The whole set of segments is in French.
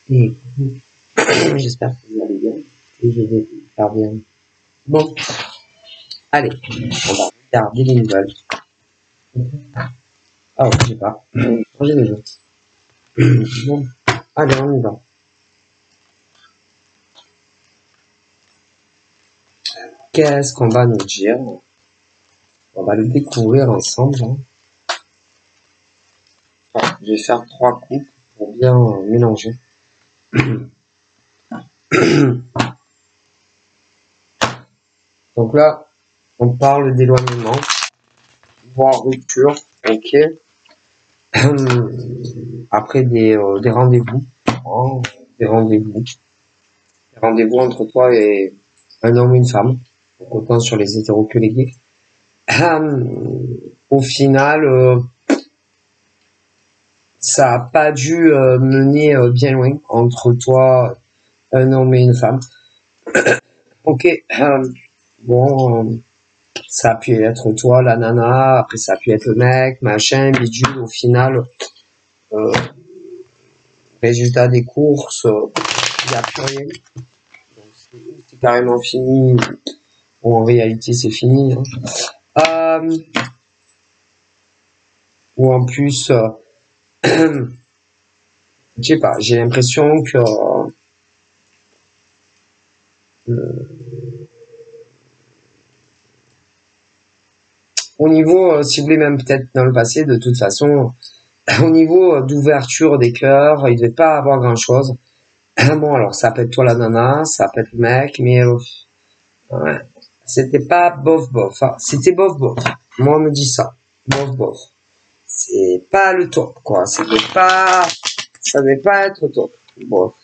Et j'espère que vous allez bien et je vais faire bien. Bon, allez, on va regarder les nouvelles. Ah, je sais pas. J'ai les autres. Bon, allez, on y va. Qu'est-ce qu'on va nous dire? On va le découvrir ensemble. Hein. Enfin, je vais faire 3 coupes pour bien mélanger. Donc là, on parle d'éloignement, voire rupture, ok. Après des rendez-vous, oh, des rendez-vous entre toi et un homme ou une femme, donc autant sur les hétéros que les gays. Au final, ça a pas dû mener bien loin entre toi, un homme et une femme. Ok, bon, ça a pu être toi, la nana, après ça a pu être le mec, machin, bidule, au final, résultat des courses, il n'y a plus rien. Donc c'est carrément fini, ou en réalité c'est fini. Hein. Ou en plus, je sais pas, j'ai l'impression que au niveau, si vous voulez même peut-être dans le passé, de toute façon, au niveau d'ouverture des cœurs, il devait pas avoir grand-chose. Bon, alors ça peut être toi la nana, ça peut être le mec, mais ouais, c'était pas bof bof. Hein. C'était bof bof. Moi, on me dit ça, bof bof. C'est pas le top, quoi. Ça devait pas être top. Bof.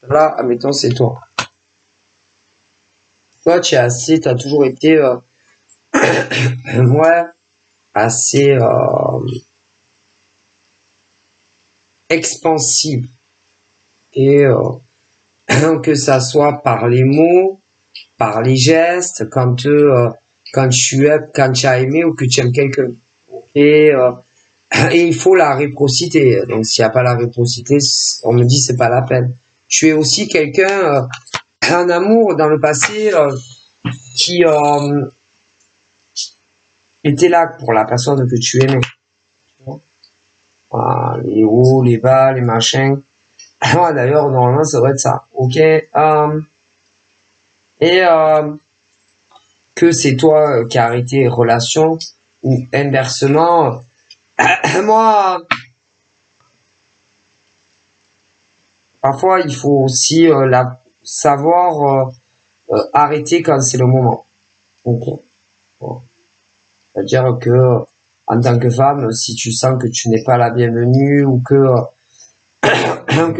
Là, admettons, c'est toi. Toi, tu as toujours été, ouais, assez expansive. Et que ça soit par les mots, par les gestes, quand tu as aimé ou que tu aimes quelqu'un. Et, et il faut la réciprocité. Donc s'il n'y a pas la réciprocité, on me dit c'est pas la peine. Tu es aussi quelqu'un, un amour dans le passé qui était là pour la personne que tu aimais. Voilà, les hauts, les bas, les machins. Ah, d'ailleurs, normalement, ça doit être ça. Ok. Et que c'est toi qui as arrêté les relations ou inversement. Moi, parfois, il faut aussi savoir arrêter quand c'est le moment. Ok. Bon. C'est-à-dire que en tant que femme, si tu sens que tu n'es pas la bienvenue ou que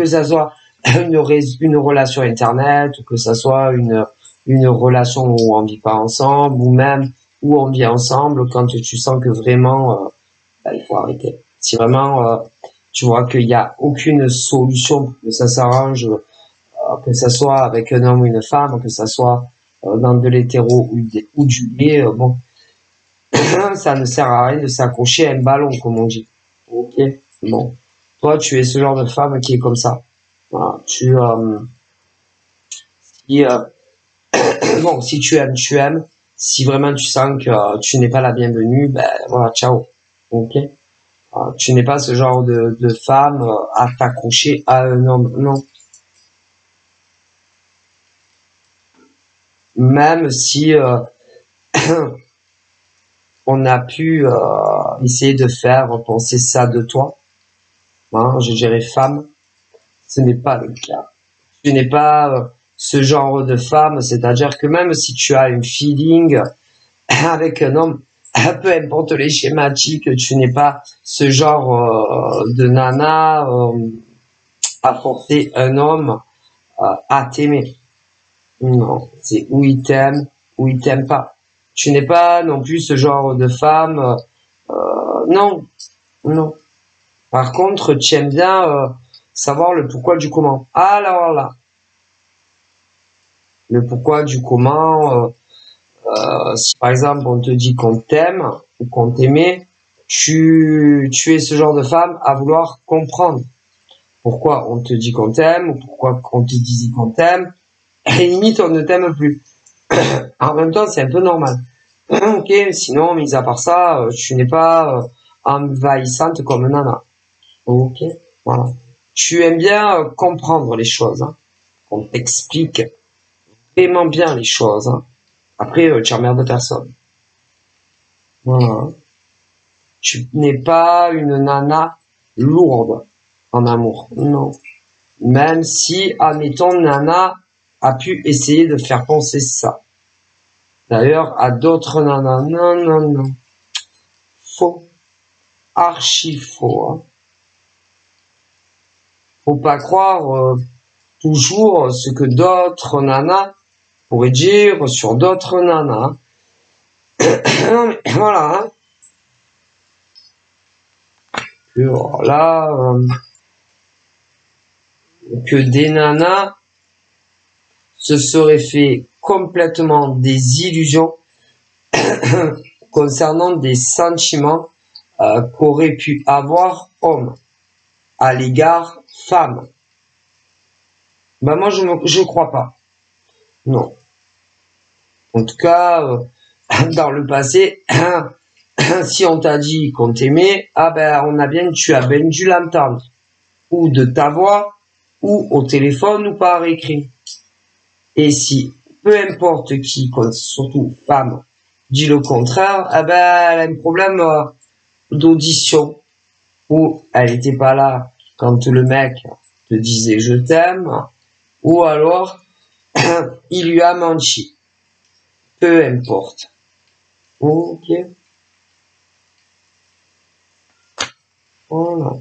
ça soit une relation internet ou que ça soit une relation où on vit pas ensemble ou même où on vit ensemble, quand tu sens que vraiment il faut arrêter. Si vraiment tu vois qu'il n'y a aucune solution pour que ça s'arrange, que ça soit avec un homme ou une femme, que ça soit dans de l'hétéro ou du gay, bon, ça ne sert à rien de s'accrocher à un ballon, comme on dit. Ok, bon. Toi, tu es ce genre de femme qui est comme ça. Voilà, si, bon, si tu aimes, tu aimes. Si vraiment tu sens que tu n'es pas la bienvenue, ben voilà, ciao. Ok. Tu n'es pas ce genre de femme à t'accrocher à un homme, non. Même si on a pu essayer de faire penser ça de toi, hein, je dirais femme, ce n'est pas le cas. Tu n'es pas ce genre de femme, c'est-à-dire que même si tu as un feeling avec un homme, peu importe les schématiques, tu n'es pas ce genre de nana à forcer un homme à t'aimer. Non, c'est où il t'aime, où il t'aime pas. Tu n'es pas non plus ce genre de femme. Non, non. Par contre, tu aimes bien savoir le pourquoi du comment. Alors là, le pourquoi du comment. Si par exemple on te dit qu'on t'aime ou qu'on t'aimait, tu es ce genre de femme à vouloir comprendre pourquoi on te dit qu'on t'aime ou pourquoi on te dit qu'on t'aime, et limite on ne t'aime plus. En même temps, c'est un peu normal. Ok, sinon, mis à part ça, tu n'es pas envahissante comme nana. Ok, voilà. Tu aimes bien comprendre les choses, hein. On t'explique vraiment bien les choses, hein. Après, tu emmerdes personne. Voilà. Tu n'es pas une nana lourde en amour. Non. Même si, admettons, nana a pu essayer de faire penser ça. D'ailleurs, à d'autres nanas. Non, non, non. Faux. Archi faux, hein. Faut pas croire toujours ce que d'autres nanas pourraient dire sur d'autres nanas. Non, mais voilà, hein. Alors là, que des nanas se seraient fait complètement des illusions concernant des sentiments qu'aurait pu avoir homme à l'égard femme. Ben moi je crois pas. Non. En tout cas, dans le passé, si on t'a dit qu'on t'aimait, ah ben tu as bien dû l'entendre, ou de ta voix, ou au téléphone, ou par écrit. Et si peu importe qui, surtout femme, dit le contraire, eh ben elle a un problème d'audition, ou elle n'était pas là quand le mec te disait je t'aime, ou alors il lui a menti. Peu importe. Ok. Voilà.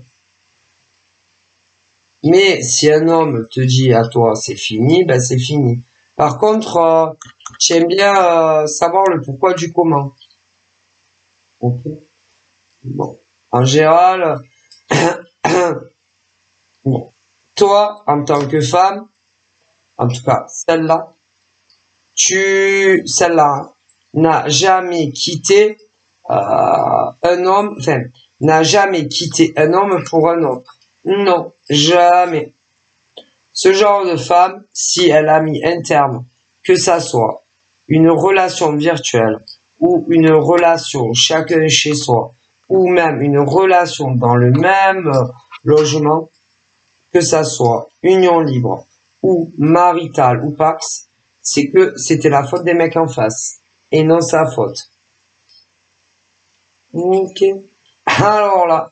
Mais si un homme te dit à toi c'est fini, ben c'est fini. Par contre, j'aime bien savoir le pourquoi du comment. Ok. Bon. En général, bon. Toi, en tant que femme, en tout cas celle-là, celle-là n'a jamais quitté un homme, enfin, n'a jamais quitté un homme pour un autre. Non, jamais. Ce genre de femme, si elle a mis un terme, que ça soit une relation virtuelle ou une relation chacun chez soi, ou même une relation dans le même logement, que ça soit union libre ou maritale ou pax, c'est que c'était la faute des mecs en face et non sa faute. Ok. Alors là,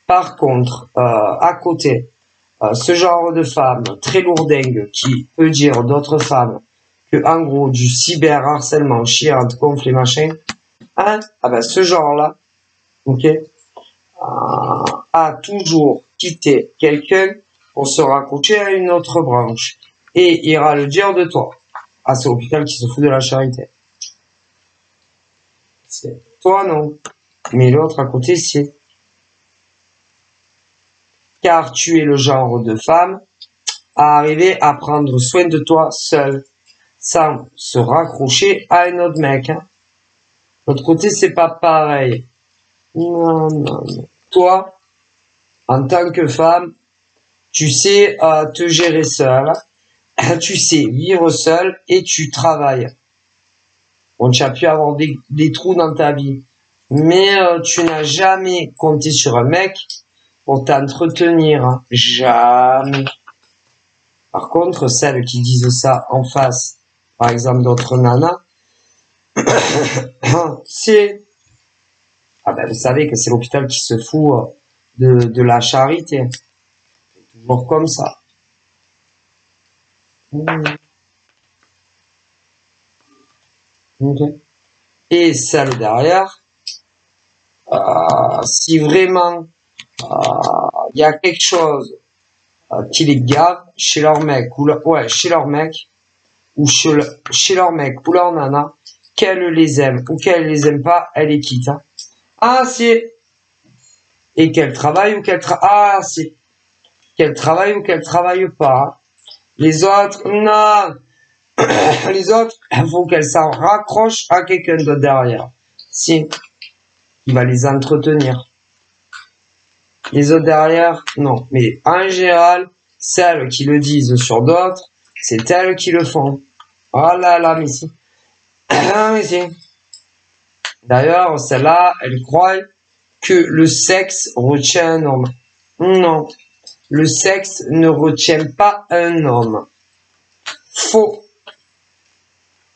par contre, à côté, ce genre de femme très lourdingue qui peut dire d'autres femmes que en gros du cyberharcèlement, chiante, conflit, machin, hein, ah ben ce genre-là, ok, a toujours quitté quelqu'un pour se raccrocher à une autre branche et ira le dire de toi. Ah, c'est l'hôpital qui se fout de la charité. C'est toi non, mais l'autre à côté c'est. Car tu es le genre de femme à arriver à prendre soin de toi seul, sans se raccrocher à un autre mec. Hein. L'autre côté, c'est pas pareil. Non, non, non. Toi, en tant que femme, tu sais te gérer seule, tu sais vivre seule et tu travailles. Bon, tu as pu avoir des trous dans ta vie, mais tu n'as jamais compté sur un mec pour t'entretenir. Hein. Jamais. Par contre, celles qui disent ça en face, par exemple d'autres nanas, c'est... Ah ben vous savez que c'est l'hôpital qui se fout de la charité. C'est toujours comme ça. Okay. Et celles derrière, si vraiment il y a quelque chose qui les gave chez leur mec chez leur mec ou chez leur mec ou leur nana, qu'elle les aime ou qu'elle les aime pas, elle les quitte. Hein. Ah c'est et qu'elle travaille ou qu'elle qu'elle travaille ou qu'elle travaille pas. Hein. Les autres, non, Les autres, il faut qu'elles s'en raccrochent à quelqu'un d'autre derrière. Si, il va les entretenir. Les autres derrière, non. Mais en général, celles qui le disent sur d'autres, c'est elles qui le font. Oh là là, mais si. Mais si. D'ailleurs, celle-là, elle croit que le sexe retient un homme. Non. Le sexe ne retient pas un homme. Faux.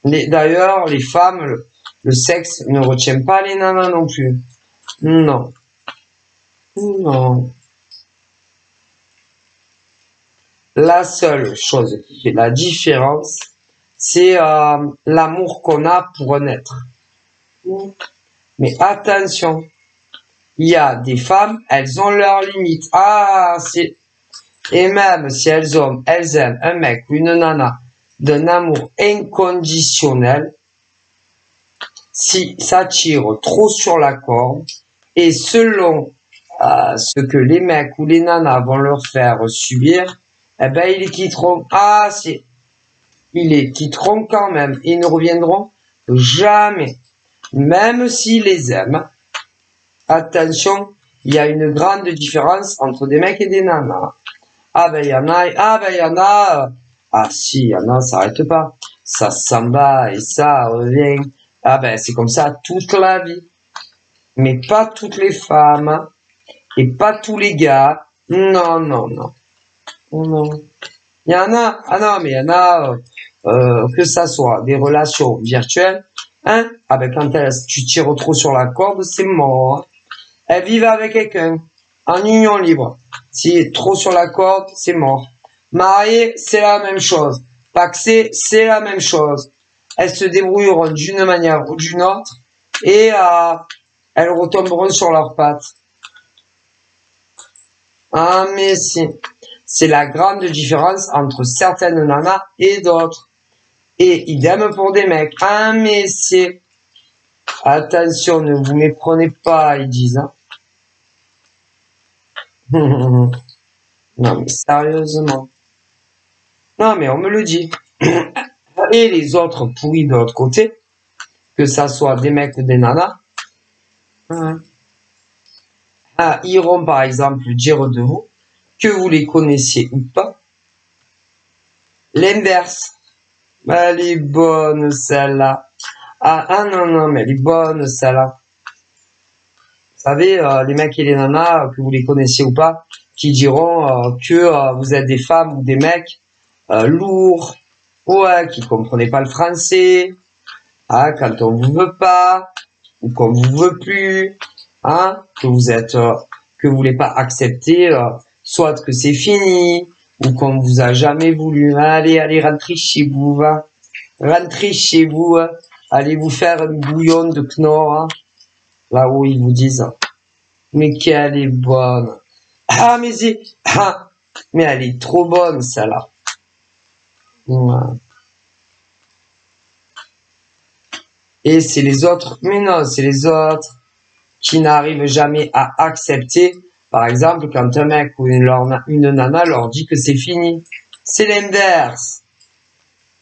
D'ailleurs, les femmes, le sexe ne retient pas les nanas non plus. Non. Non. La seule chose qui fait la différence, c'est l'amour qu'on a pour un être. Mais attention, il y a des femmes, elles ont leurs limites. Ah, c'est... Et même si elles aiment un mec ou une nana d'un amour inconditionnel, si ça tire trop sur la corde, et selon ce que les mecs ou les nanas vont leur faire subir, eh ben, ils les quitteront. Ah, si. Ils les quitteront quand même. Ils ne reviendront jamais. Même s'ils les aiment. Attention, il y a une grande différence entre des mecs et des nanas. Ah ben, il y en a, ah si, il y en a, ça s'arrête pas. Ça s'en va et ça revient. Ah ben, c'est comme ça toute la vie. Mais pas toutes les femmes. Et pas tous les gars. Non, non, non. Non. Il y en a, ah non, mais il y en a, que ça soit des relations virtuelles, hein, ah ben quand tu tires trop sur la corde, c'est mort. Hein. Elles vivent avec quelqu'un, en union libre. Si trop sur la corde, c'est mort. Mariées, c'est la même chose. Paxées, c'est la même chose. Elles se débrouilleront d'une manière ou d'une autre, et elles retomberont sur leurs pattes. Ah mais si. C'est la grande différence entre certaines nanas et d'autres. Et idem pour des mecs. Ah, mais c'est... Attention, ne vous méprenez pas, ils disent. Hein. Non, mais sérieusement. Non, mais on me le dit. Et les autres pourris de l'autre côté, que ça soit des mecs ou des nanas, iront par exemple dire de vous que vous les connaissiez ou pas. L'inverse. Elle est bonne, celle-là. Ah non, non, mais elle est bonne, celle-là. Vous savez, les mecs et les nanas, que vous les connaissiez ou pas, qui diront que vous êtes des femmes ou des mecs lourds, ouais, qui comprenez pas le français, hein, quand on vous veut pas, ou qu'on vous veut plus, hein, que vous êtes, que vous voulez pas accepter, soit que c'est fini, ou qu'on vous a jamais voulu. Allez, allez, rentrez chez vous, va. Rentrez chez vous, hein. Allez vous faire un bouillon de Knorr, hein. Là où ils vous disent, mais qu'elle est bonne. Ah, mais c'est, ah, mais elle est trop bonne, celle-là. Ouais. Et c'est les autres, mais non, c'est les autres qui n'arrivent jamais à accepter. Par exemple, quand un mec ou une nana leur dit que c'est fini. C'est l'inverse.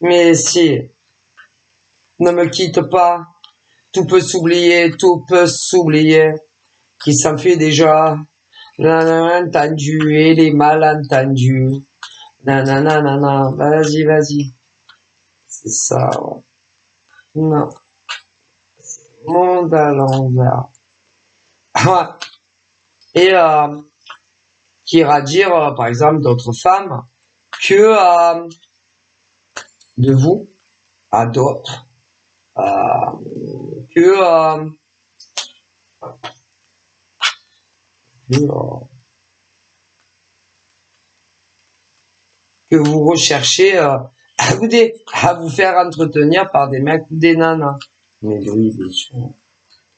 Mais si, ne me quitte pas. Tout peut s'oublier, tout peut s'oublier. Qui s'en fait déjà. Entendu et les malentendus. Nanana, vas-y, vas-y. C'est ça, ouais. Non. Monde à l'envers. Et qui ira dire, par exemple, d'autres femmes, que de vous à d'autres, que vous recherchez à vous faire entretenir par des mecs ou des nanas. Mais oui, bien sûr.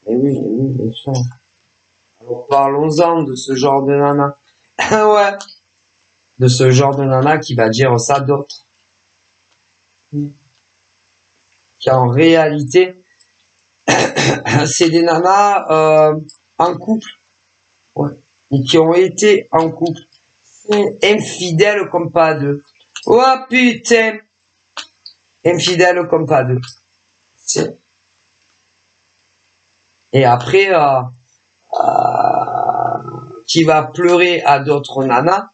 Mais oui, bien sûr. Alors parlons-en de ce genre de nana. Ouais. De ce genre de nana qui va dire ça d'autres. Qui en réalité, c'est des nanas en couple. Ouais. Et qui ont été en couple. Infidèles comme pas deux. Oh putain. infidèle comme pas deux. Et après, qui va pleurer à d'autres nanas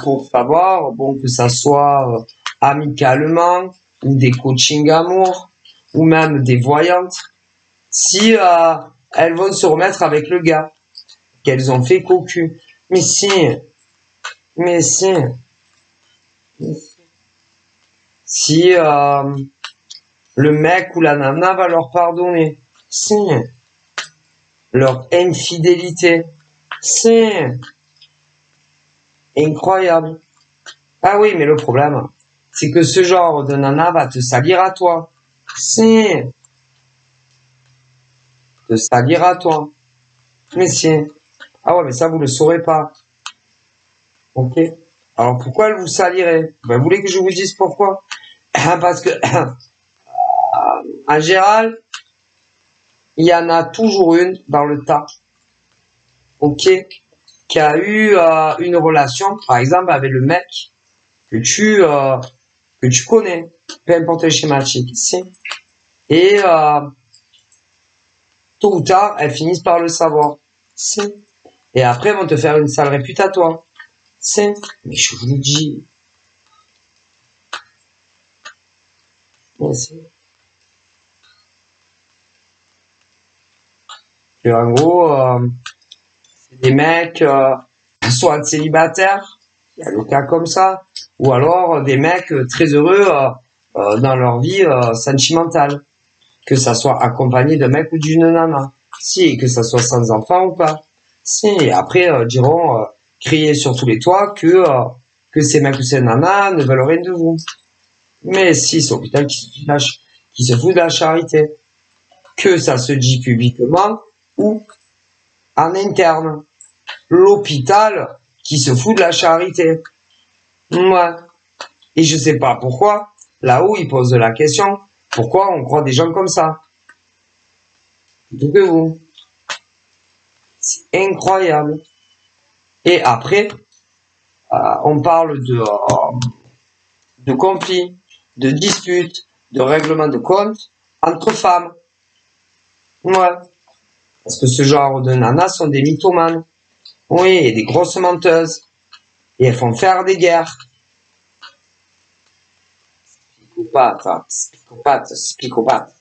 pour savoir, bon, que ça soit amicalement, ou des coachings amour, ou même des voyantes, si elles vont se remettre avec le gars qu'elles ont fait cocu. Mais si, mais si, si le mec ou la nana va leur pardonner, si, leur infidélité, c'est incroyable. Ah oui, mais le problème, c'est que ce genre de nana va te salir à toi. C'est te salir à toi. Mais si. Ah ouais, mais ça, vous le saurez pas. Ok. Alors, pourquoi elle vous salirait? Ben, vous voulez que je vous dise pourquoi? Parce que, en général, il y en a toujours une dans le tas. Ok. Qui a eu une relation, par exemple, avec le mec que tu connais. Peu importe le schématique. Si. Et tôt ou tard, elles finissent par le savoir. Si. Et après, elles vont te faire une sale réputation. C'est, mais je vous le dis. Et en gros, c'est des mecs, soit célibataires, il y a le cas comme ça, ou alors des mecs très heureux dans leur vie sentimentale, que ça soit accompagné d'un mec ou d'une nana, si, que ça soit sans enfant ou pas. Si, et après, diront, crier sur tous les toits que ces mecs ou ces nanas ne veulent rien de vous. Mais si, c'est l'hôpital qui se fout de la charité. Que ça se dit publiquement ou en interne. L'hôpital qui se fout de la charité. Ouais. Et je sais pas pourquoi, là-haut, ils posent la question, pourquoi on croit des gens comme ça? Plutôt que vous. C'est incroyable. Et après, on parle de conflits, de disputes, de règlements de compte entre femmes. Ouais. Parce que ce genre de nanas sont des mythomanes. Oui, et des grosses menteuses. Et elles font faire des guerres. Psychopathe.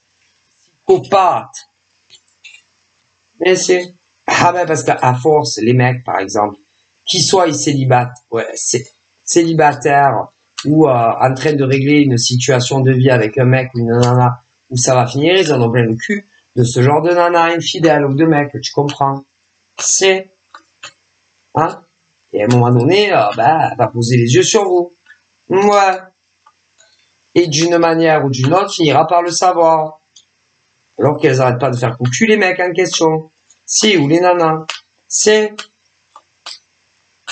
Mais c'est... Ah ben parce qu'à force, les mecs, par exemple, qui soient célibataires ou en train de régler une situation de vie avec un mec ou une nana où ça va finir, ils en ont plein le cul de ce genre de nana infidèle ou de mec, tu comprends? C'est... Hein? Et à un moment donné, elle va poser les yeux sur vous. Ouais. Et d'une manière ou d'une autre, finira par le savoir. Alors qu'elles arrêtent pas de faire cocu les mecs en question. Si, ou les nanas. C'est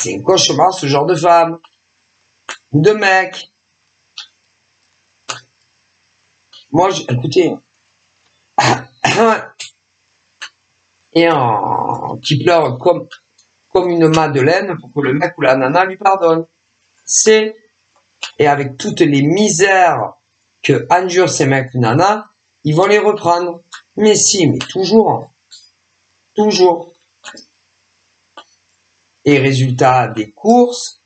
un cauchemar, ce genre de femme. Ou de mec. Moi, écoutez. Et qui pleure comme une madeleine pour que le mec ou la nana lui pardonne. C'est, et avec toutes les misères que endurent ces mecs ou nanas, ils vont les reprendre. Mais si, mais toujours. Toujours. Et résultat des courses,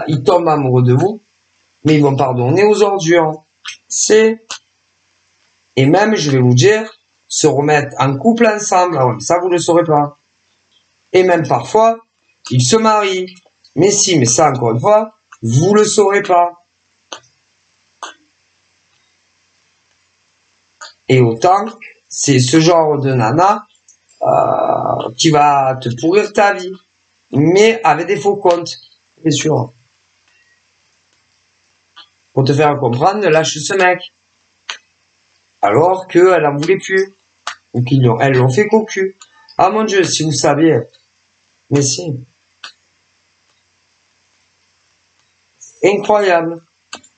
ils tombent amoureux de vous, mais ils vont pardonner aux ordures. Et même, je vais vous dire, se remettre en couple ensemble, alors ça vous ne le saurez pas. Et même parfois, ils se marient. Mais si, mais ça encore une fois, vous le saurez pas. Et autant, c'est ce genre de nana qui va te pourrir ta vie, mais avec des faux comptes, bien sûr. Pour te faire comprendre, lâche ce mec. Alors qu'elle en voulait plus. Ou elles l'ont fait cocu. Ah mon Dieu, si vous saviez. Mais si. Incroyable.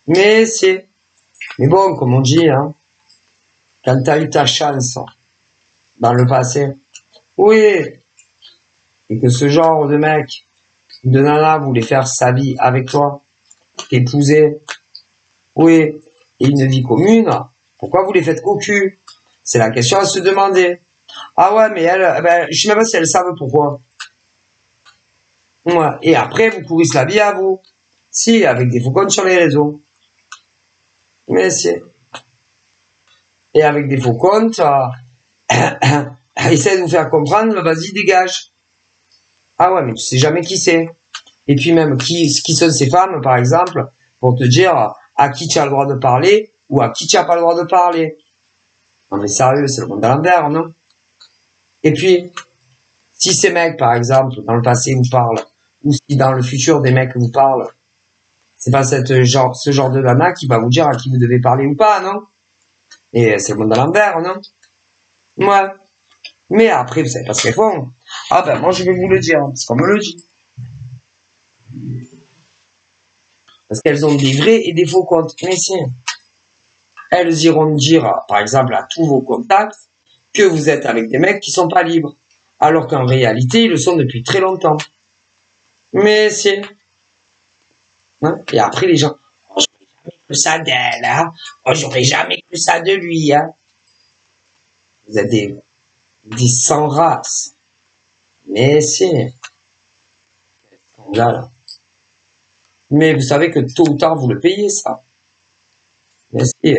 Mais c'est. Mais bon, comme on dit, hein. Quand t'as eu ta chance dans le passé. Oui. Et que ce genre de mec, de nana voulait faire sa vie avec toi. T'épouser. Oui. et une vie commune, pourquoi vous les faites cocu? C'est la question à se demander. Ah ouais, mais elle, ben, je sais même pas si elles savent pourquoi. Ouais. Et après, vous pourrissez la vie à vous. Si, avec des faux comptes sur les réseaux. Mais si. Et avec des faux comptes, essaie de vous faire comprendre, vas-y, dégage. Ah ouais, mais tu sais jamais qui c'est. Et puis même, qui sont ces femmes, par exemple, pour te dire à qui tu as le droit de parler ou à qui tu n'as pas le droit de parler. Non mais sérieux, c'est le monde à l'envers, non? Et puis, si ces mecs, par exemple, dans le passé vous parlent, ou si dans le futur des mecs vous parlent, c'est pas ce genre de nana qui va vous dire à qui vous devez parler ou pas, non? Et c'est le monde à l'envers, non? Ouais. Mais après, vous savez pas ce qu'elles font. Ah ben, moi, je vais vous le dire, parce qu'on me le dit. Parce qu'elles ont des vrais et des faux comptes. Mais si. Elles iront dire, par exemple, à tous vos contacts, que vous êtes avec des mecs qui sont pas libres. Alors qu'en réalité, ils le sont depuis très longtemps. Mais si. Hein? Et après, les gens, oh, j'aurais jamais cru ça d'elle, hein. Oh, j'aurais jamais cru ça de lui, hein. Vous êtes des sans race. Mais si. Quel scandale. Mais vous savez que tôt ou tard, vous le payez, ça. Mais si.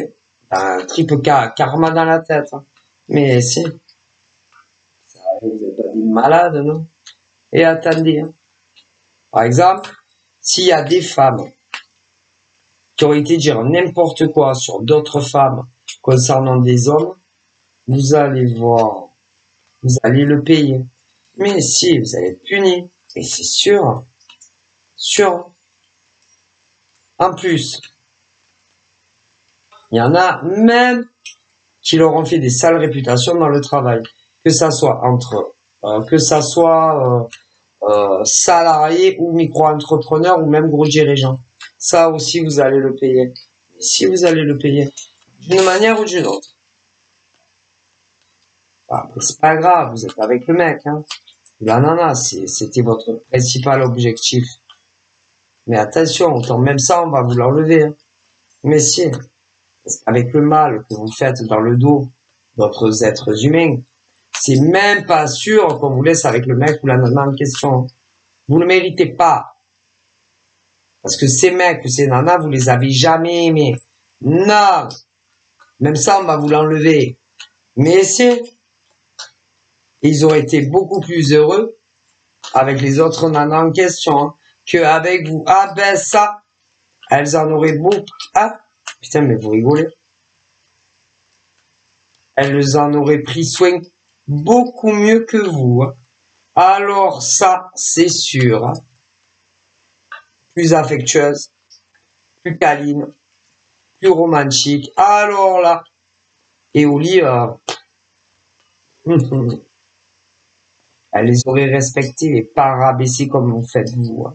Un triple karma dans la tête. Hein. Mais si. Ça, vous n'êtes pas des malades, non? Et attendez. Hein. Par exemple, s'il y a des femmes qui auraient été dire n'importe quoi sur d'autres femmes concernant des hommes, vous allez voir. Vous allez le payer. Mais si, vous allez être puni. Et c'est sûr. Sûr. En plus, il y en a même qui leur ont fait des sales réputations dans le travail. Que ça soit salarié ou micro-entrepreneur ou même gros dirigeant. Ça aussi, vous allez le payer. Et si vous allez le payer, d'une manière ou d'une autre. Après, c'est pas grave, vous êtes avec le mec, hein. La nana, c'était votre principal objectif. Mais attention, autant même ça, on va vous l'enlever. Hein. Mais si, avec le mal que vous faites dans le dos d'autres êtres humains, c'est même pas sûr qu'on vous laisse avec le mec ou la nana en question. Vous ne le méritez pas. Parce que ces mecs ou ces nanas, vous les avez jamais aimés. Non. Même ça, on va vous l'enlever. Mais si, ils auraient été beaucoup plus heureux avec les autres nanas en question hein, qu'avec vous. Ah ben ça, elles en auraient beaucoup. Ah, putain, mais vous rigolez. Elles en auraient pris soin beaucoup mieux que vous. Hein. Alors ça, c'est sûr. Hein. Plus affectueuse, plus câline, plus romantique. Alors là, et au lit, elle les aurait respectés et pas rabaissés comme vous faites vous. Hein.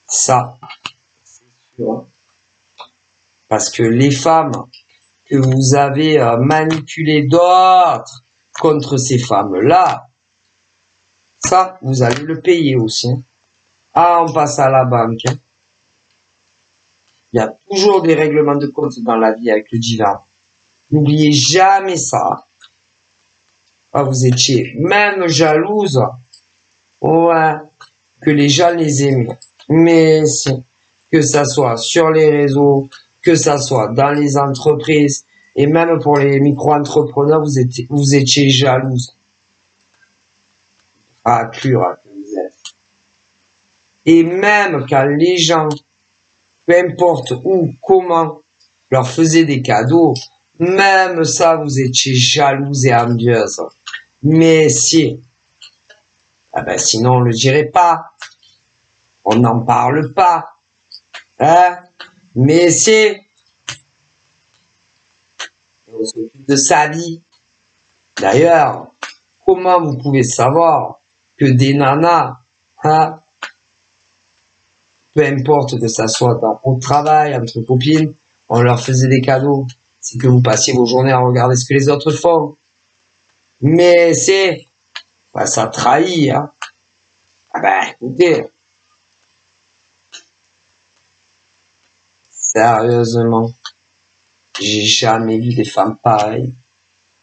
Ça, c'est sûr. Hein. Parce que les femmes que vous avez manipulées d'autres contre ces femmes-là, ça, vous allez le payer aussi. Hein. Ah, on passe à la banque. Hein. Il y a toujours des règlements de compte dans la vie avec le divin. N'oubliez jamais ça. Ah, vous étiez même jalouse. Ouais, que les gens les aimaient. Mais que ça soit sur les réseaux, que ça soit dans les entreprises, et même pour les micro-entrepreneurs, vous étiez jalouse. Ah, Cura, que vous êtes. Et même quand les gens, peu importe où, comment, leur faisaient des cadeaux, même ça, vous étiez jalouse et envieuse. Mais si, ah ben sinon on le dirait pas. On n'en parle pas. Hein? Mais si, on s'occupe de sa vie. D'ailleurs, comment vous pouvez savoir que des nanas, hein, peu importe que ça soit au travail, entre copines, on leur faisait des cadeaux. C'est que vous passiez vos journées à regarder ce que les autres font. Mais c'est, bah, ça trahit, hein. Ah ben, écoutez, sérieusement. J'ai jamais vu des femmes pareilles.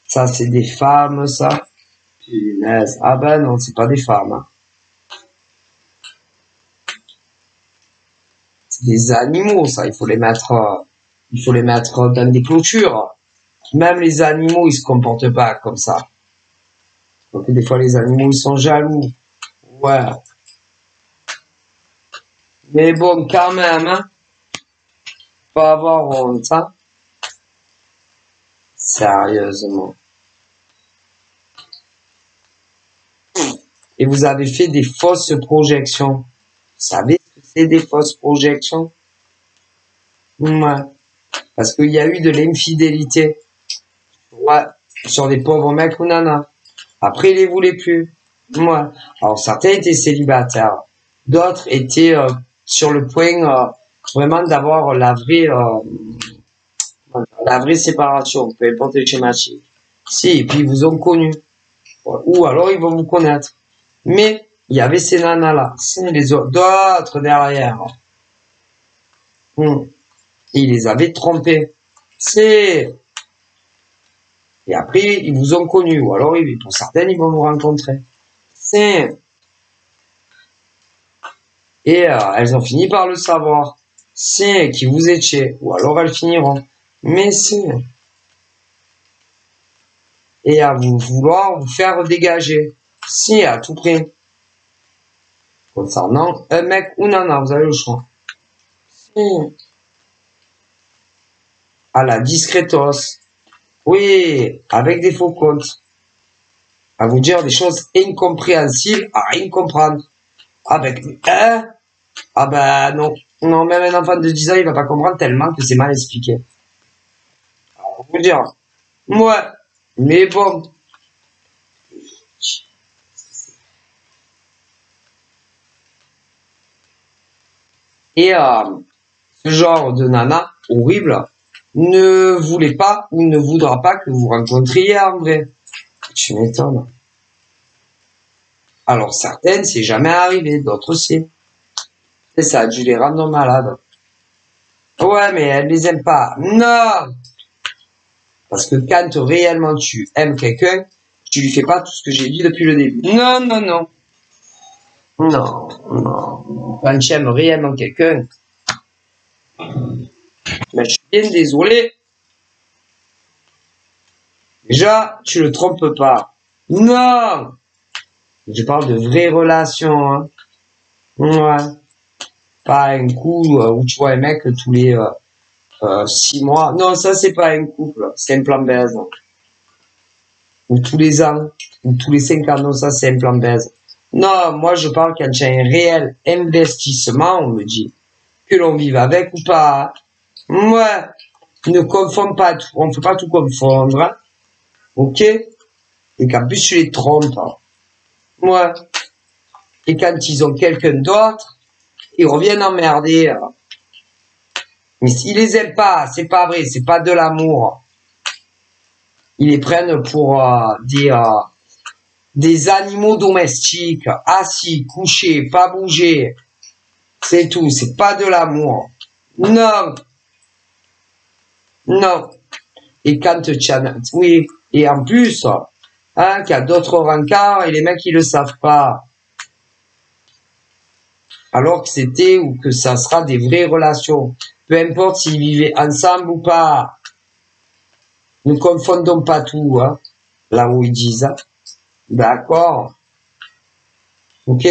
Ça, c'est des femmes, ça. Punaise. Ah ben non, c'est pas des femmes. Hein. C'est des animaux, ça. Il faut les mettre dans des clôtures. Même les animaux, ils se comportent pas comme ça. Donc des fois, les animaux, ils sont jaloux. Ouais. Mais bon, quand même, hein. Faut avoir honte, hein. Sérieusement. Et vous avez fait des fausses projections. Vous savez ce que c'est des fausses projections? Ouais. Parce qu'il y a eu de l'infidélité. Ouais. Sur des pauvres mecs ou nanas. Après, ils les voulaient plus. Ouais. Alors, certains étaient célibataires. D'autres étaient sur le point vraiment d'avoir la vraie séparation, peu importe les schématiques. Si, et puis ils vous ont connu. Ou alors ils vont vous connaître. Mais il y avait ces nanas-là. C'est les autres, d'autres derrière. Ils les avaient trompés. C'est... Et après, ils vous ont connu. Ou alors, pour certaines, ils vont vous rencontrer. C'est... Et elles ont fini par le savoir. C'est qui vous étiez. Ou alors elles finiront. Mais c'est... Et à vous vouloir vous faire dégager. Si, à tout prix. Concernant un mec ou nana, vous avez le choix. Si. À la discrétos. Oui, avec des faux comptes. À vous dire des choses incompréhensibles, à rien comprendre. Avec, hein? Ah ben non. Non, même un enfant de 10 ans, il va pas comprendre tellement que c'est mal expliqué. Alors, vous dire, ouais, mais bon. Et ce genre de nana horrible ne voulait pas ou ne voudra pas que vous rencontriez en vrai. Tu m'étonnes. Alors certaines, c'est jamais arrivé, d'autres c'est. Et ça a dû les rendre malades. Ouais, mais elles les aiment pas. Non! Parce que quand réellement tu aimes quelqu'un, tu lui fais pas tout ce que j'ai dit depuis le début. Non, non, non. Non, non. Quand tu aimes réellement quelqu'un, mais je suis bien désolé. Déjà, tu le trompes pas. Non! Je parle de vraies relations, hein. Ouais. Pas un coup où tu vois un mec tous les 6 mois. Non, ça c'est pas un couple, c'est un plan baise. Ou tous les ans, ou tous les 5 ans, non, ça c'est un plan baise. Non, moi je parle quand il y a un réel investissement, on me dit, que l'on vive avec ou pas. Ouais, ne confonds pas tout, on ne peut pas tout confondre, hein. Ok? Et qu'en plus tu les trompes. Ouais. Et quand ils ont quelqu'un d'autre, ils reviennent emmerder. Mais s'ils les aiment pas, c'est pas vrai, c'est pas de l'amour. Ils les prennent pour des animaux domestiques, assis, couchés, pas bouger. C'est tout, c'est pas de l'amour. Non. Non. Et quand tu as... Oui, et en plus, hein, qu'il y a d'autres rencarts et les mecs, ils le savent pas. Alors que c'était ou que ça sera des vraies relations. Peu importe s'ils vivaient ensemble ou pas. Ne confondons pas tout, hein, là où ils disent. Hein. D'accord. Ok.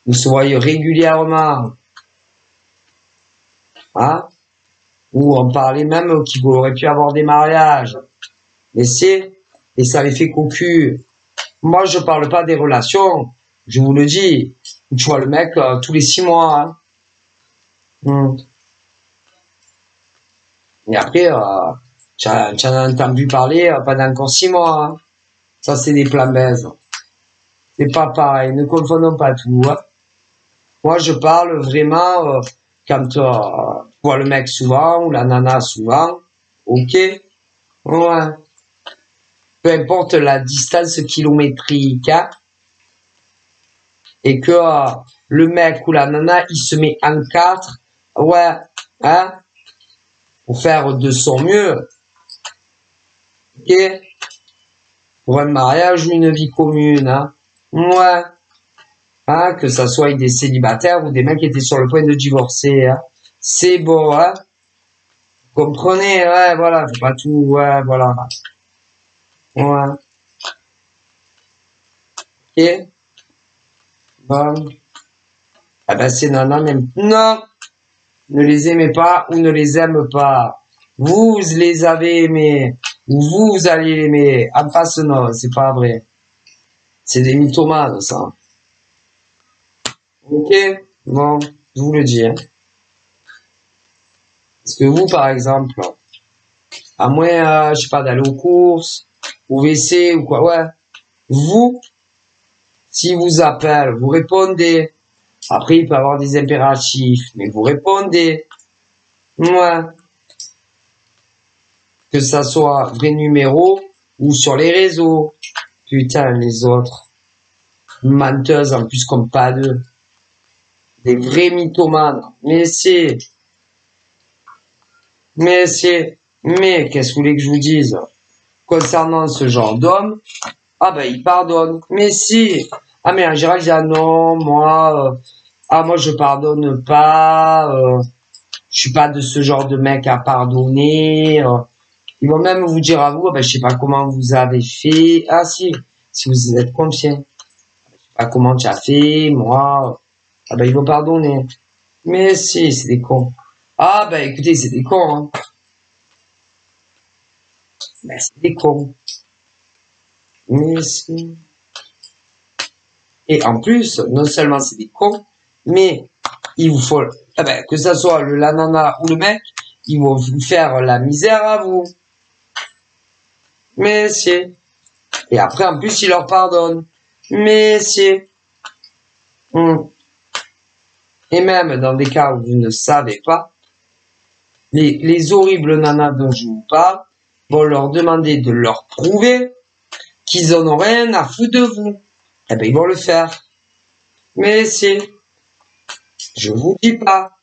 Vous se voyez régulièrement. Hein. Ou on parlait même qu'il aurait pu avoir des mariages. Mais et ça les fait cocu. Moi, je parle pas des relations. Je vous le dis. Tu vois le mec tous les 6 mois. Hein. Et après, tu en as entendu parler pendant encore 6 mois. Hein. Ça, c'est des plans baises. C'est pas pareil. Ne confondons pas tout. Hein. Moi, je parle vraiment quand tu vois le mec souvent ou la nana souvent. Ok. Ouais. Peu importe la distance kilométrique. Hein, et que le mec ou la nana, il se met en 4. Ouais. Hein. pour faire de son mieux. Ok? Pour un mariage ou une vie commune, hein. Ouais. Hein, que ça soit des célibataires ou des mecs qui étaient sur le point de divorcer, hein. C'est bon, hein. Vous comprenez, ouais, voilà, faut pas tout, ouais, voilà. Ouais. Ok? Bon. Ah ben, ces nanas n'aiment, non, ne les aimez pas ou ne les aime pas. Vous les avez aimés, ou vous allez l'aimer. En face, non, c'est pas vrai. C'est des mythomanes, ça. Ok? Bon, je vous le dis, hein. Parce que vous, par exemple, à moins, je sais pas, d'aller aux courses, au WC ou quoi, ouais. Vous, si vous appelle, vous répondez. Après, il peut y avoir des impératifs, mais vous répondez. Ouais. Que ça soit vrai numéro ou sur les réseaux. Putain, les autres. Menteuses, en plus, comme pas deux. Des vrais mythomanes. Mais qu'est-ce que vous voulez que je vous dise? Concernant ce genre d'homme, ah ben, il pardonne. Mais si. Ah mais en général, il dit, ah non, moi, moi je pardonne pas, je suis pas de ce genre de mec à pardonner. Ils vont même vous dire à vous, ah ben, je sais pas comment vous avez fait. Ah si vous êtes confiant. Je sais pas comment tu as fait, moi. Ah ben, ils vont pardonner. Mais si, c'est des cons. Ah ben, écoutez, c'est des cons, hein. Ben, c'est des cons. Mais si. Et en plus, non seulement c'est des cons, mais il vous faut, eh ben, que ça soit la nana ou le mec, ils vont vous faire la misère à vous. Mais si. Et après, en plus, ils leur pardonnent. Mais si. Et même dans des cas où vous ne savez pas, les horribles nanas dont je vous parle vont leur demander de leur prouver qu'ils en ont rien à foutre de vous. Eh ben, ils vont le faire. Mais si. Je vous dis pas.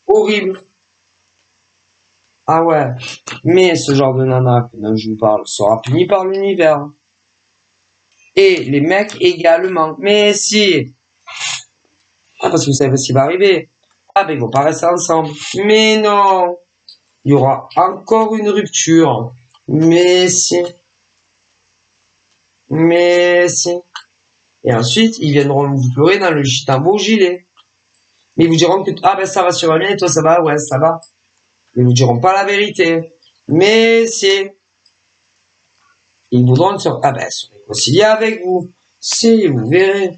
Horrible. Ah ouais. Mais ce genre de nana dont je vous parle sera puni par l'univers. Et les mecs également. Mais si. Ah, parce que vous savez ce qui va arriver. Ah ben ils vont pas rester ensemble. Mais non. Il y aura encore une rupture. Mais si. Mais si. Et ensuite, ils viendront vous pleurer dans le un beau gilet. Mais ils vous diront que, ah ben ça va sur bien et toi ça va, ouais, ça va. Ils vous diront pas la vérité. Mais si. Ils voudront se réconcilier avec vous. Si, vous verrez.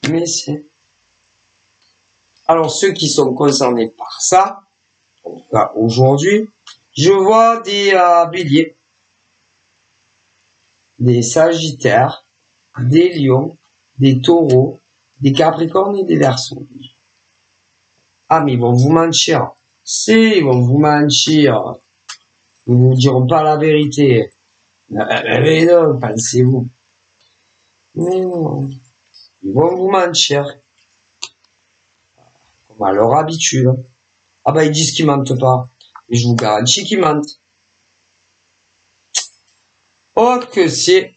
Mais si. Alors, ceux qui sont concernés par ça, en tout cas aujourd'hui, je vois des béliers, des sagittaires, des lions, des taureaux, des capricornes et des verseaux. Ah, mais ils vont vous mentir. Si, ils vont vous mentir. Ils vous diront pas la vérité. Mais non, pensez-vous. Mais non. Ils vont vous mentir. Comme à leur habitude. Ah bah ils disent qu'ils mentent pas. Et je vous garantis qu'ils mentent. Oh que c'est.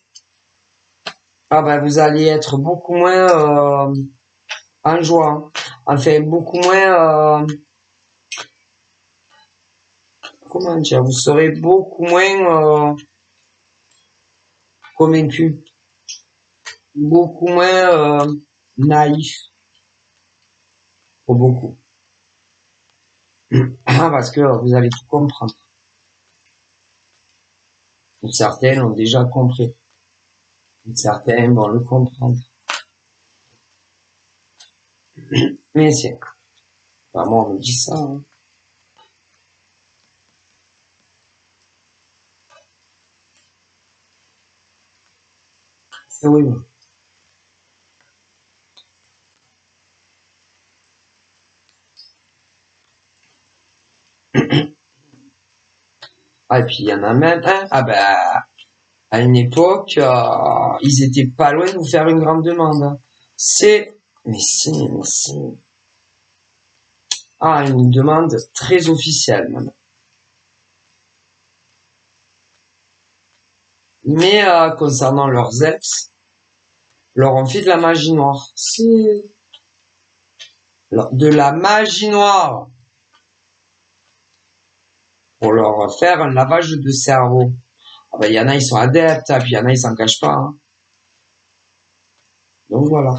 Ah bah vous allez être beaucoup moins en joie. Enfin beaucoup moins comment dire, vous serez beaucoup moins convaincu. Beaucoup moins naïf. Pour beaucoup. Parce que vous allez tout comprendre. Certaines ont déjà compris. Certains vont le comprendre. Mais c'est. Enfin, moi on me dit ça. Hein. C'est oui. Ah, et puis il y en a même un. Ah ben. À une époque, ils étaient pas loin de vous faire une grande demande. Hein. Mais c'est. Ah, une demande très officielle, même. Mais concernant leurs ex, leur ont fait de la magie noire. C'est de la magie noire pour leur faire un lavage de cerveau. Ah ben, il y en a, ils sont adeptes, puis il y en a, ils s'en cachent pas. Hein. Donc voilà.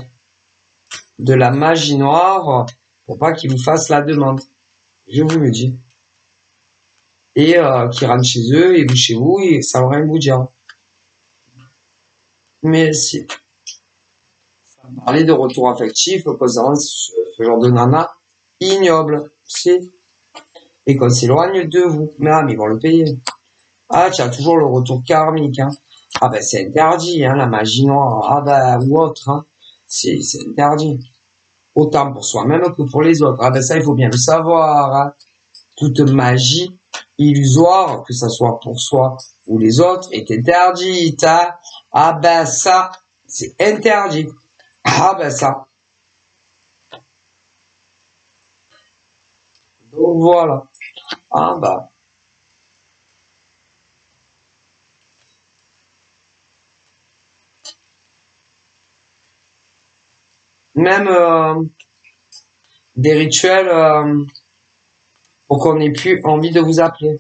De la magie noire pour pas qu'ils vous fassent la demande. Je vous le dis. Et qu'ils rentrent chez eux et vous chez vous et ça va rien vous dire. Mais si. Parler de retour affectif concernant ce genre de nana ignoble. Si. Et qu'on s'éloigne de vous. Mais ils vont le payer. Ah, tu as toujours le retour karmique. Hein. Ah ben c'est interdit, hein, la magie noire. Ah ben ou autre. Hein. C'est interdit. Autant pour soi-même que pour les autres. Ah ben ça, il faut bien le savoir. Hein. Toute magie illusoire, que ça soit pour soi ou les autres, est interdite. Hein. Ah ben ça, c'est interdit. Ah ben ça. Donc voilà. Ah ben. Même des rituels pour qu'on n'ait plus envie de vous appeler.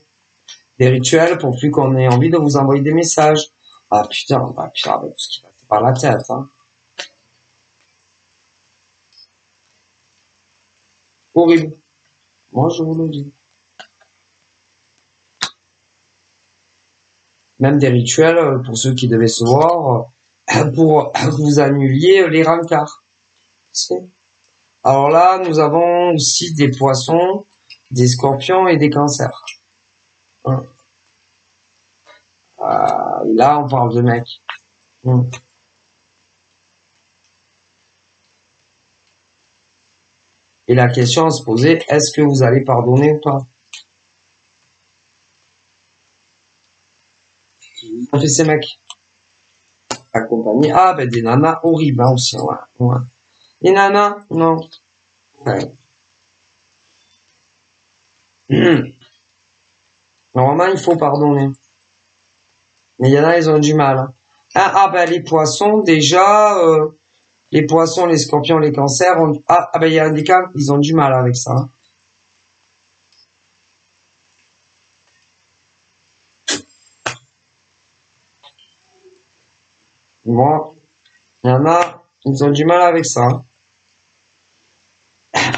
Des rituels pour plus qu'on ait envie de vous envoyer des messages. Ah putain, putain, tout ce qui passe par la tête. Hein. Horrible. Moi, je vous le dis. Même des rituels pour ceux qui devaient se voir, pour que vous annuliez les rencarts. Alors là, nous avons aussi des poissons, des scorpions et des cancers. Hein. Et là, on parle de mecs. Et la question à se poser, est-ce que vous allez pardonner ou pas? On fait ces mecs accompagnés. Ah, ben des nanas horribles hein, aussi. Ouais. Les nanas, non. Ouais. Normalement, il faut pardonner. Mais il y en a, ils ont du mal. Hein. Ah ben les poissons, déjà, les poissons, les scorpions, les cancers, ben il y a des cas, ils ont du mal avec ça. Hein. Moi, il y en a, ils ont du mal avec ça. Hein.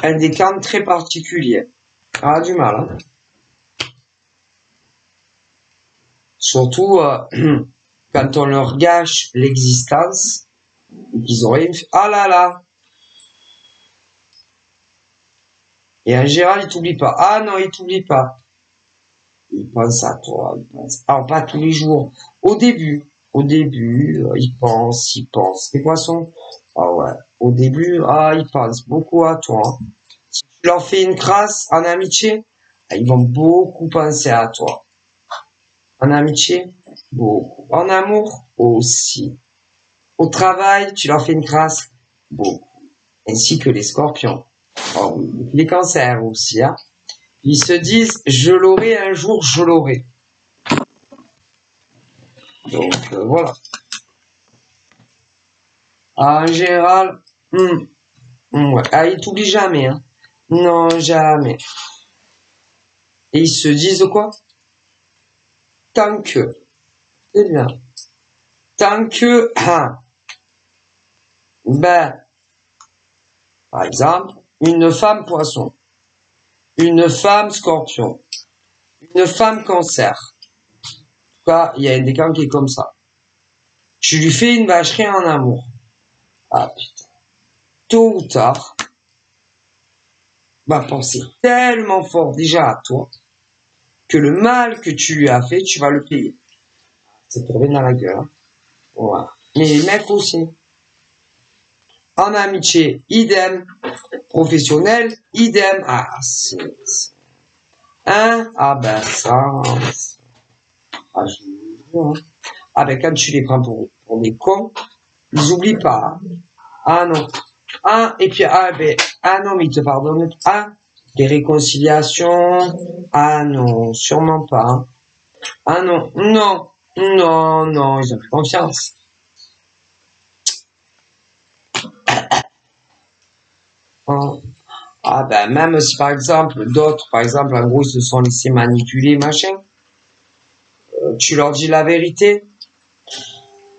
Un des cas très particuliers. Ah, du mal. Hein. Surtout quand on leur gâche l'existence, ils auraient ah là là. Et en général, ils t'oublient pas. Ah non, ils t'oublient pas. Ils pensent à toi. Ils pensent. Alors pas tous les jours. Au début, ils pensent. Les poissons. Ah ouais. Au début, ils pensent beaucoup à toi. Si tu leur fais une crasse en amitié, ils vont beaucoup penser à toi. En amitié, beaucoup. En amour, aussi. Au travail, tu leur fais une crasse, beaucoup. Ainsi que les scorpions. Oh, oui. Les cancers aussi. Hein. Ils se disent, je l'aurai un jour, je l'aurai. Donc, voilà. En général, ouais. Ils t'oublient jamais. Hein. Non, jamais. Et ils se disent quoi? Tant que, c'est bien. Tant que, par exemple, une femme poisson, une femme scorpion, une femme cancer. En tout cas, il y a des cas qui est comme ça. Tu lui fais une vacherie en amour. Ah putain. Tôt ou tard, va penser tellement fort déjà à toi que le mal que tu lui as fait, tu vas le payer. C'est tombé dans la gueule. Hein. Voilà. Mais les mecs aussi. En amitié, idem. Professionnel, idem. Hein? Ah ben ça. Ah, je vous jure. Ah ben quand tu les prends pour des cons, ils oublient pas. Ah non. Ah, et puis, ah non, mais ils te pardonnent. Ah, les réconciliations. Ah non, sûrement pas. Ah non, non, non, non, ils ont plus confiance. Ah, ah ben même si par exemple d'autres, par exemple en gros ils se sont laissés manipuler, machin, tu leur dis la vérité,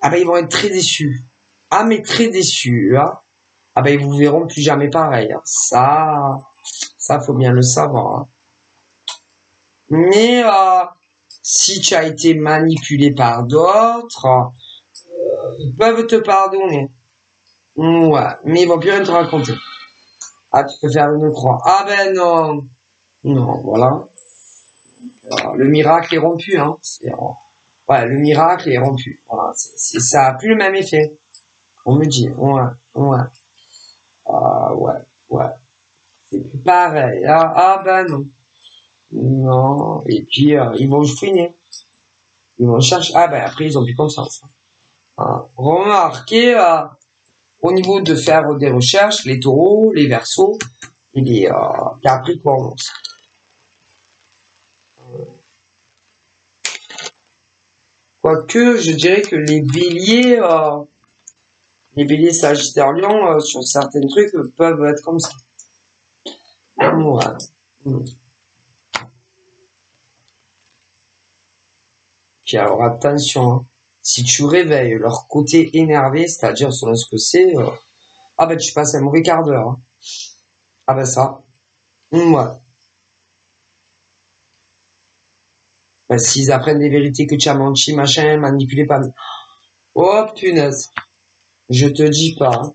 ah ben ils vont être très déçus. Ah mais très déçus, hein. Ah ben ils vous verront plus jamais pareil, hein. Ça faut bien le savoir, hein. Mais si tu as été manipulé par d'autres, ils peuvent te pardonner. Ouais, mais ils vont plus rien te raconter. Ah, tu peux faire une croix. Ah ben non. Non, voilà. Le miracle est rompu, hein. Ouais, le miracle est rompu. Voilà, ça a plus le même effet. On me dit, ouais, ouais. Ah, ouais, ouais. C'est plus pareil. Ah ben non. Non. Et puis, ils vont fouiner. Ils vont chercher. Ah ben après, ils ont plus confiance. Hein. Remarquez, au niveau de faire des recherches, les taureaux, les verseaux et les capricornes. Quoique, je dirais que les béliers Sagittaire Lion, sur certains trucs, peuvent être comme ça. Ouais. Puis alors, attention, hein. Si tu réveilles leur côté énervé, c'est-à-dire selon ce que c'est, ah ben tu passes un mauvais quart d'heure. Hein. Ah ben ça. Ouais. Ben, s'ils apprennent des vérités que tu as menti, machin, manipulé, pas. Oh punaise. Je te dis pas. Hein.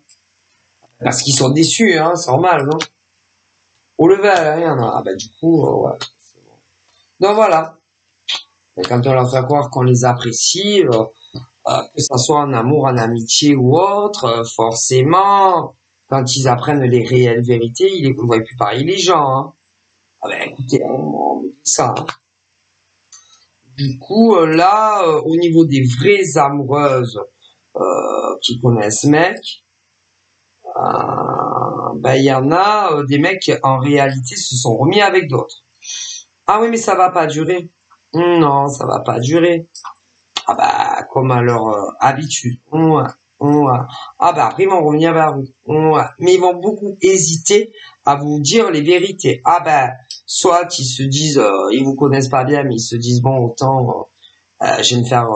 Parce qu'ils sont déçus, hein, c'est normal, non? Au level, rien. Ah ben du coup, ouais. C'est bon. Donc voilà. Et quand on leur fait croire qu'on les apprécie, que ça soit en amour, en amitié ou autre, forcément, quand ils apprennent les réelles vérités, ils ne voient plus pareil les gens. Hein. Ah ben écoutez, on me dit ça. Hein. Du coup, là, au niveau des vraies amoureuses qui connaissent mec, ben il y en a des mecs qui en réalité se sont remis avec d'autres. Ah oui, mais ça va pas durer. Non, ça va pas durer. Ah bah, comme à leur habitude. Ouais, ouais. Ah bah, après, ils vont revenir vers vous. Ouais. Mais ils vont beaucoup hésiter à vous dire les vérités. Ah bah, soit ils se disent, ils vous connaissent pas bien, mais ils se disent, bon, autant, je vais me faire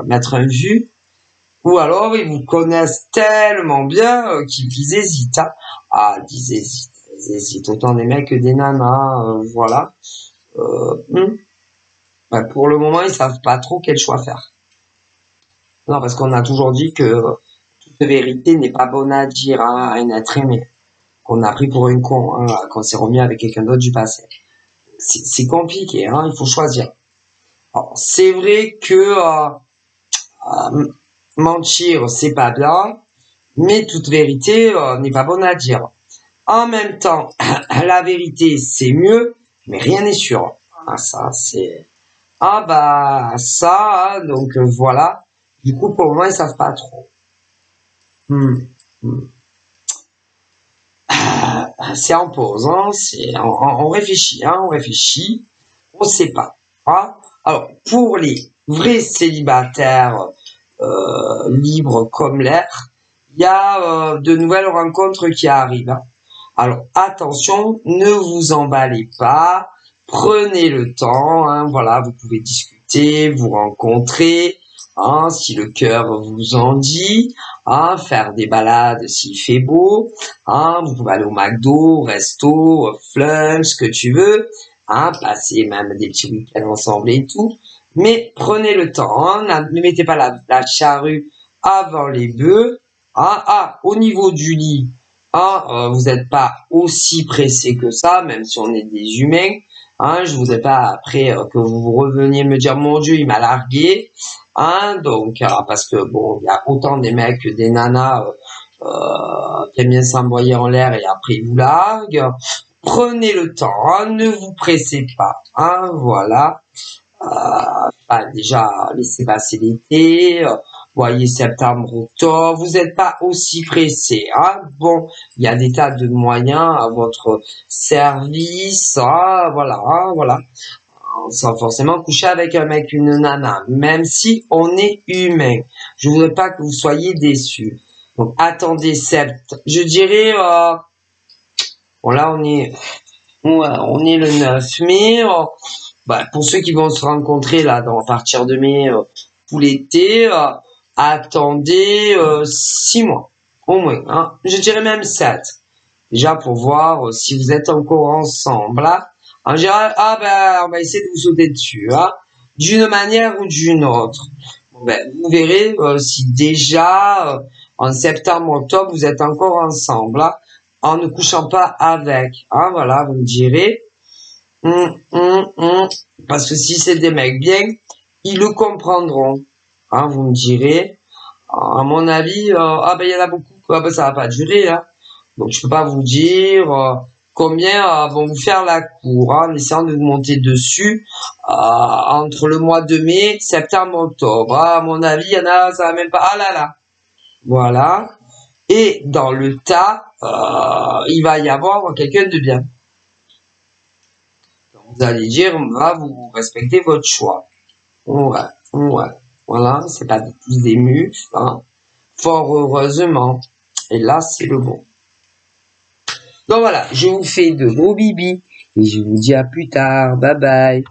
mettre un vu. Ou alors, ils vous connaissent tellement bien qu'ils hésitent. Hein. Ah, ils hésitent. Autant des mecs que des nanas, voilà. Bah, pour le moment, ils savent pas trop quel choix faire. Non, parce qu'on a toujours dit que toute vérité n'est pas bonne à dire hein, à un être aimé, qu'on a pris pour une con, hein, qu'on s'est remis avec quelqu'un d'autre du passé. C'est compliqué, hein, il faut choisir. C'est vrai que mentir, c'est pas bien, mais toute vérité n'est pas bonne à dire. En même temps, la vérité, c'est mieux, mais rien n'est sûr. Ah, ça, c'est... Ah bah, ça, donc voilà. Du coup, pour moi, ils savent pas trop. Hmm. Hmm. C'est en pause, hein, on réfléchit, hein, on réfléchit, on sait pas. Hein. Alors, pour les vrais célibataires libres comme l'air, il y a de nouvelles rencontres qui arrivent. Hein. Alors, attention, ne vous emballez pas, prenez le temps, hein, voilà, vous pouvez discuter, vous rencontrer, hein, si le cœur vous en dit, hein, faire des balades s'il fait beau, hein, vous pouvez aller au McDo, au resto, au flunch, ce que tu veux, hein, passer même des petits week-ends ensemble et tout, mais prenez le temps, hein, ne mettez pas la charrue avant les bœufs, hein, au niveau du lit, hein, vous n'êtes pas aussi pressé que ça, même si on est des humains, hein, je voudrais pas après que vous reveniez me dire mon Dieu il m'a largué, hein, donc parce que bon il y a autant des mecs que des nanas qui aiment bien s'envoyer en l'air et après ils vous larguent. Prenez le temps, hein, ne vous pressez pas, hein, voilà. déjà, laissez passer l'été. Voyez septembre, octobre. Vous n'êtes pas aussi pressé. Hein. Bon, il y a des tas de moyens à votre service. Voilà, voilà. Sans forcément coucher avec un mec, une nana, même si on est humain. Je voudrais pas que vous soyez déçus. Donc, attendez je dirais, bon là, on est le 9 mai. Pour ceux qui vont se rencontrer là, à partir de mai, tout l'été, attendez 6 mois, au moins. Hein. Je dirais même 7. Déjà pour voir si vous êtes encore ensemble. Hein. En général, on va essayer de vous sauter dessus, hein, d'une manière ou d'une autre. Vous verrez si déjà en septembre, octobre, vous êtes encore ensemble, hein, en ne couchant pas avec. Hein, voilà, vous me direz. Parce que si c'est des mecs bien, ils le comprendront. Hein, vous me direz. À mon avis, il y en a beaucoup. Ça va pas durer, hein. Donc je peux pas vous dire combien vont vous faire la cour, hein, en essayant de vous monter dessus entre le mois de mai, septembre, octobre. À mon avis, il y en a, ça va même pas. Ah là là. Voilà. Et dans le tas, il va y avoir quelqu'un de bien. Donc, vous allez dire, vous respectez votre choix. Ouais, ouais. Voilà, c'est pas tous des mufs, hein. Fort heureusement. Et là, c'est le bon. Donc voilà, je vous fais de gros bibis et je vous dis à plus tard. Bye bye.